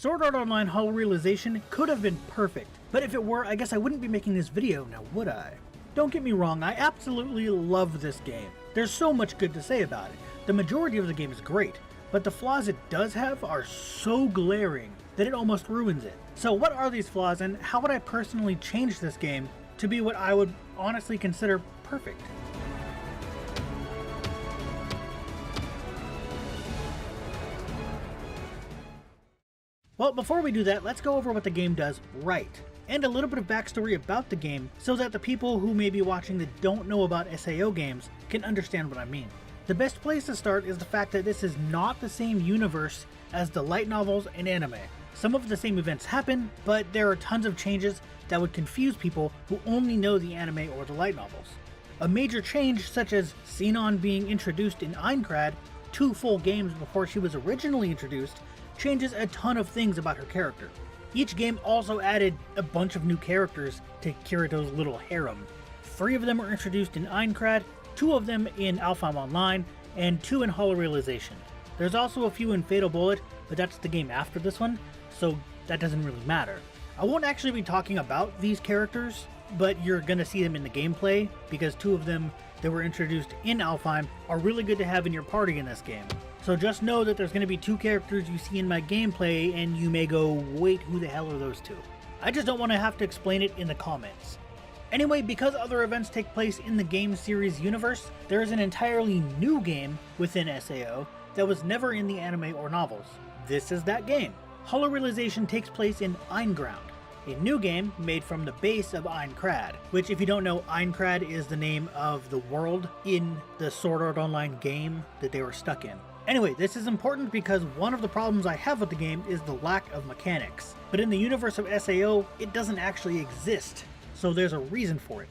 Sword Art Online Hollow Realization could have been perfect, but if it were, I guess I wouldn't be making this video now, would I? Don't get me wrong, I absolutely love this game. There's so much good to say about it. The majority of the game is great, but the flaws it does have are so glaring that it almost ruins it. So what are these flaws, and how would I personally change this game to be what I would honestly consider perfect? Well, before we do that, let's go over what the game does right, and a little bit of backstory about the game so that the people who may be watching that don't know about SAO games can understand what I mean. The best place to start is the fact that this is not the same universe as the light novels and anime. Some of the same events happen, but there are tons of changes that would confuse people who only know the anime or the light novels. A major change, such as Sinon being introduced in Aincrad 2 full games before she was originally introduced, changes a ton of things about her character. Each game also added a bunch of new characters to Kirito's little harem. 3 of them were introduced in Aincrad, 2 of them in Alfheim Online, and 2 in Hollow Realization. There's also a few in Fatal Bullet, but that's the game after this one, so that doesn't really matter. I won't actually be talking about these characters, but you're gonna see them in the gameplay, because 2 of them that were introduced in Alfheim are really good to have in your party in this game. So just know that there's going to be 2 characters you see in my gameplay and you may go, wait, who the hell are those 2? I just don't want to have to explain it in the comments. Anyway, because other events take place in the game series universe, there is an entirely new game within SAO that was never in the anime or novels. This is that game. Hollow Realization takes place in Einground, a new game made from the base of Aincrad, which, if you don't know, Aincrad is the name of the world in the Sword Art Online game that they were stuck in. Anyway, this is important because one of the problems I have with the game is the lack of mechanics. But in the universe of SAO, it doesn't actually exist, so there's a reason for it.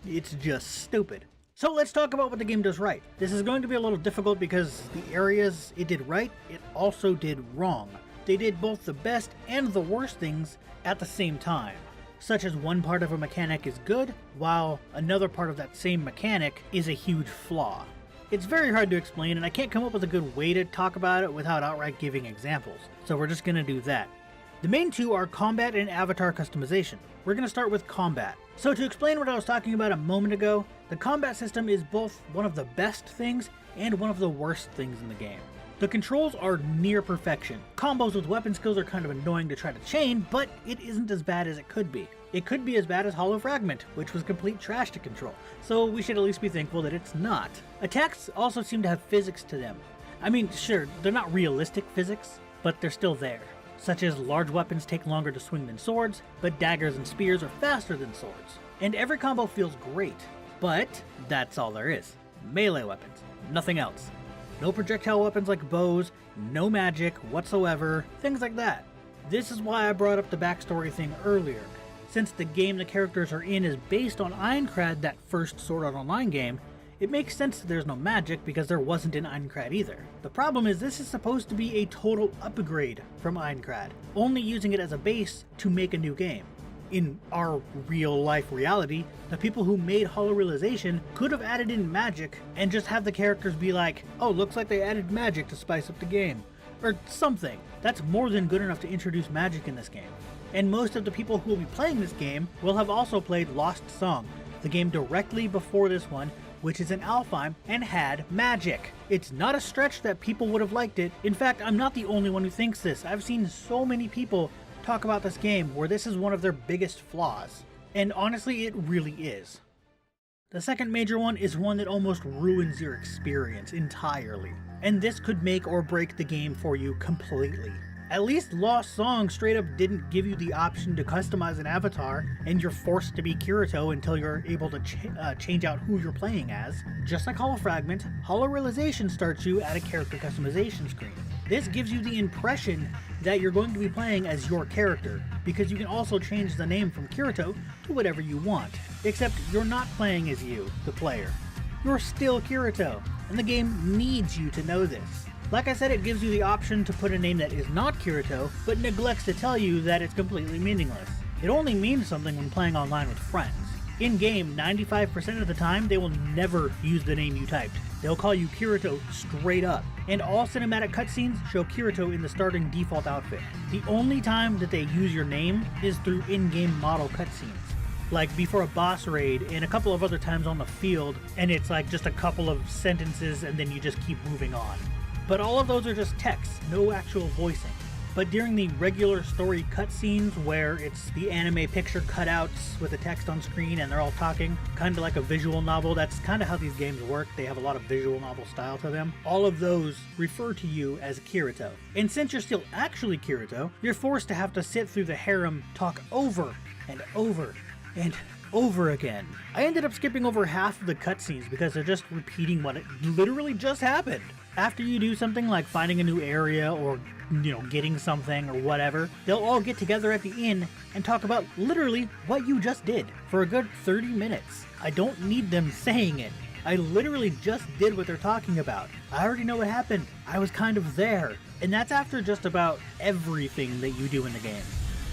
It's just stupid. So let's talk about what the game does right. This is going to be a little difficult because the areas it did right, it also did wrong. They did both the best and the worst things at the same time, such as one part of a mechanic is good, while another part of that same mechanic is a huge flaw. It's very hard to explain, and I can't come up with a good way to talk about it without outright giving examples, so we're just gonna do that. The main 2 are combat and avatar customization. We're gonna start with combat. So to explain what I was talking about a moment ago, the combat system is both one of the best things and one of the worst things in the game. The controls are near perfection. Combos with weapon skills are kind of annoying to try to chain, but it isn't as bad as it could be. It could be as bad as Hollow Fragment, which was complete trash to control, so we should at least be thankful that it's not. Attacks also seem to have physics to them. I mean, sure, they're not realistic physics, but they're still there. Such as large weapons take longer to swing than swords, but daggers and spears are faster than swords. And every combo feels great, but that's all there is. Melee weapons, nothing else. No projectile weapons like bows, no magic whatsoever, things like that. This is why I brought up the backstory thing earlier. Since the game the characters are in is based on Aincrad, that first Sword Art Online game, it makes sense that there's no magic because there wasn't in Aincrad either. The problem is this is supposed to be a total upgrade from Aincrad, only using it as a base to make a new game. In our real life reality, the people who made Hollow Realization could have added in magic and just have the characters be like, oh, looks like they added magic to spice up the game, or something. That's more than good enough to introduce magic in this game. And most of the people who will be playing this game will have also played Lost Song, the game directly before this one, which is in Alfheim and had magic. It's not a stretch that people would have liked it. In fact, I'm not the only one who thinks this. I've seen so many people talk about this game where this is one of their biggest flaws. And honestly, it really is. The second major one is one that almost ruins your experience entirely. And this could make or break the game for you completely. At least Lost Song straight up didn't give you the option to customize an avatar, and you're forced to be Kirito until you're able to change out who you're playing as. Just like Hollow Fragment, Hollow Realization starts you at a character customization screen. This gives you the impression that you're going to be playing as your character, because you can also change the name from Kirito to whatever you want, except you're not playing as you, the player. You're still Kirito, and the game needs you to know this. Like I said, it gives you the option to put a name that is not Kirito, but neglects to tell you that it's completely meaningless. It only means something when playing online with friends. In-game, 95% of the time, they will never use the name you typed. They'll call you Kirito straight up, and all cinematic cutscenes show Kirito in the starting default outfit. The only time that they use your name is through in-game model cutscenes, like before a boss raid and a couple of other times on the field, and it's like just a couple of sentences and then you just keep moving on. But all of those are just text, no actual voicing. But during the regular story cutscenes where it's the anime picture cutouts with the text on screen and they're all talking, kind of like a visual novel, that's kind of how these games work. They have a lot of visual novel style to them. All of those refer to you as Kirito. And since you're still actually Kirito, you're forced to have to sit through the harem talk over and over and over again. I ended up skipping over half of the cutscenes because they're just repeating what it literally just happened. After you do something like finding a new area or, getting something or whatever, they'll all get together at the inn and talk about literally what you just did for a good 30 minutes. I don't need them saying it. I literally just did what they're talking about. I already know what happened. I was kind of there. And that's after just about everything that you do in the game.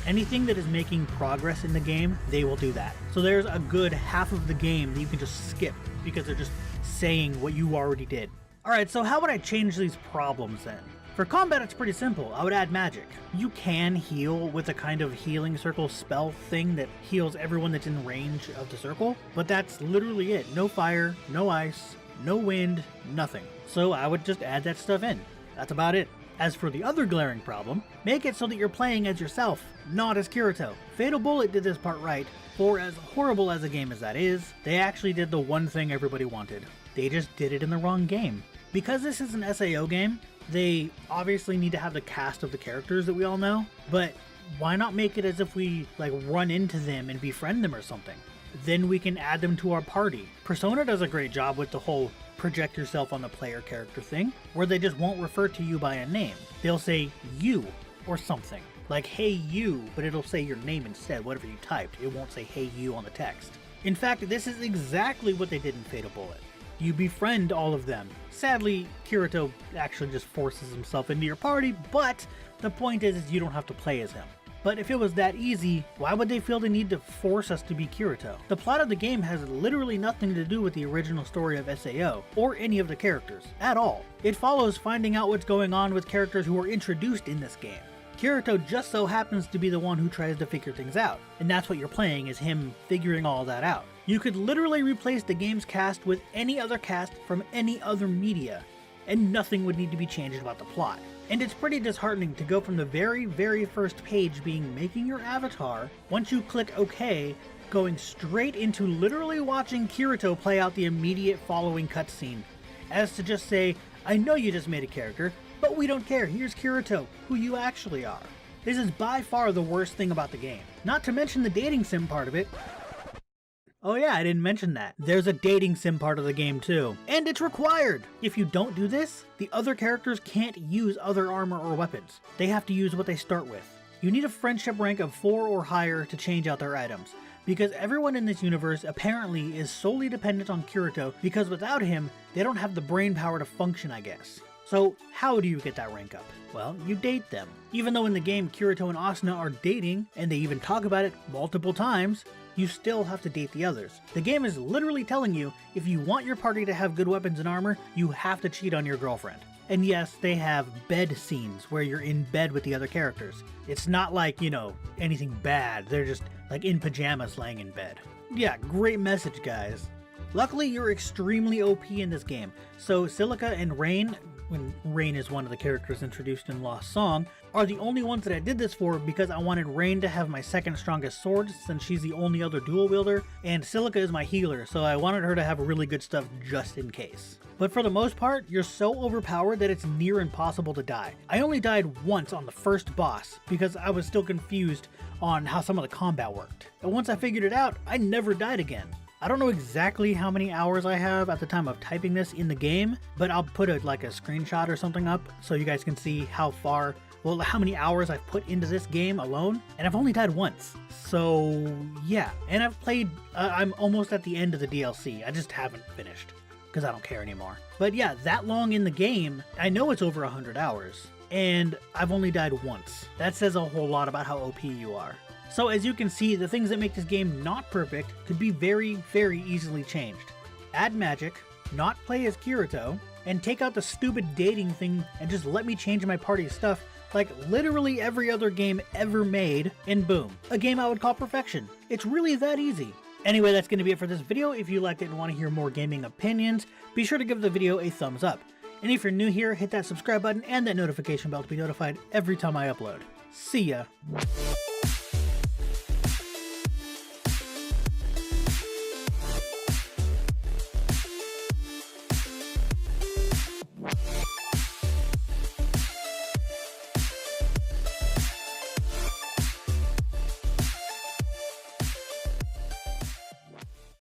Anything that is making progress in the game, they will do that. So there's a good half of the game that you can just skip because they're just saying what you already did. Alright, so how would I change these problems then? For combat, it's pretty simple. I would add magic. You can heal with a kind of healing circle spell thing that heals everyone that's in range of the circle, but that's literally it. No fire, no ice, no wind, nothing. So I would just add that stuff in. That's about it. As for the other glaring problem, make it so that you're playing as yourself, not as Kirito. Fatal Bullet did this part right, for as horrible as a game as that is, they actually did the one thing everybody wanted. They just did it in the wrong game. Because this is an SAO game, they obviously need to have the cast of the characters that we all know, but why not make it as if we run into them and befriend them or something? Then we can add them to our party. Persona does a great job with the whole project yourself on the player character thing, where they just won't refer to you by a name. They'll say you or something, like hey you, but it'll say your name instead, whatever you typed. It won't say hey you on the text. In fact, this is exactly what they did in Fatal Bullet. You befriend all of them. Sadly, Kirito actually just forces himself into your party, but the point is you don't have to play as him. But if it was that easy, why would they feel the need to force us to be Kirito? The plot of the game has literally nothing to do with the original story of SAO, or any of the characters, at all. It follows finding out what's going on with characters who are introduced in this game. Kirito just so happens to be the one who tries to figure things out, and that's what you're playing, is him figuring all that out. You could literally replace the game's cast with any other cast from any other media, and nothing would need to be changed about the plot. And it's pretty disheartening to go from the very first page being making your avatar, once you click OK, going straight into literally watching Kirito play out the immediate following cutscene, as to just say, I know you just made a character, but we don't care, here's Kirito, who you actually are. This is by far the worst thing about the game. Not to mention the dating sim part of it. Oh yeah, I didn't mention that. There's a dating sim part of the game too. And it's required! If you don't do this, the other characters can't use other armor or weapons. They have to use what they start with. You need a friendship rank of 4 or higher to change out their items, because everyone in this universe apparently is solely dependent on Kirito, because without him, they don't have the brain power to function, I guess. So how do you get that rank up? Well, you date them. Even though in the game Kirito and Asuna are dating, and they even talk about it multiple times, you still have to date the others. The game is literally telling you, if you want your party to have good weapons and armor, you have to cheat on your girlfriend. And yes, they have bed scenes where you're in bed with the other characters. It's not like, anything bad. They're just in pajamas laying in bed. Yeah, great message, guys. Luckily, you're extremely OP in this game, so Silica and Rain, when Rain is one of the characters introduced in Lost Song, are the only ones that I did this for because I wanted Rain to have my second strongest sword since she's the only other dual wielder, and Silica is my healer, so I wanted her to have really good stuff just in case. But for the most part, you're so overpowered that it's near impossible to die. I only died once on the first boss because I was still confused on how some of the combat worked. And once I figured it out, I never died again. I don't know exactly how many hours I have at the time of typing this in the game, but I'll put a screenshot or something up so you guys can see how many hours I've put into this game alone, and I've only died once. So yeah, and I've played, I'm almost at the end of the DLC, I just haven't finished, because I don't care anymore. But yeah, that long in the game, I know it's over 100 hours, and I've only died once. That says a whole lot about how OP you are. So as you can see, the things that make this game not perfect could be very, very easily changed. Add magic, not play as Kirito, and take out the stupid dating thing and just let me change my party's stuff like literally every other game ever made, and boom, a game I would call perfection. It's really that easy. Anyway, that's going to be it for this video. If you liked it and want to hear more gaming opinions, be sure to give the video a thumbs up. And if you're new here, hit that subscribe button and that notification bell to be notified every time I upload. See ya!